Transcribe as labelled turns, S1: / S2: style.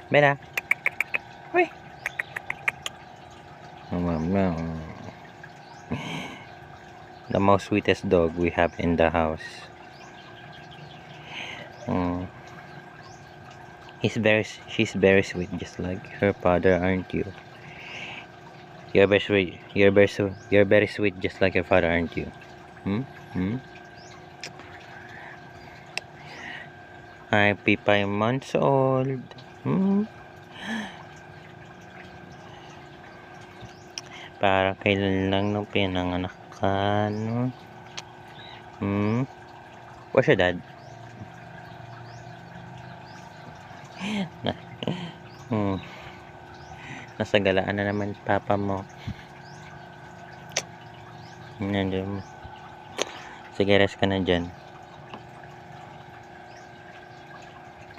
S1: Bella. Uy. Mama. The most sweetest dog we have in the house. She's very sweet, just like her father, aren't you? You're very sweet. You're very sweet, just like your father, aren't you? Hmm? Hmm? Happy 5 months old. Hmm? Para kailan lang nung pinanganak ka, no? Hmm? Where's your dad? Hmm. Nasa galaan na naman papa mo. Nandiyan mo. Sige, rest ka na dyan.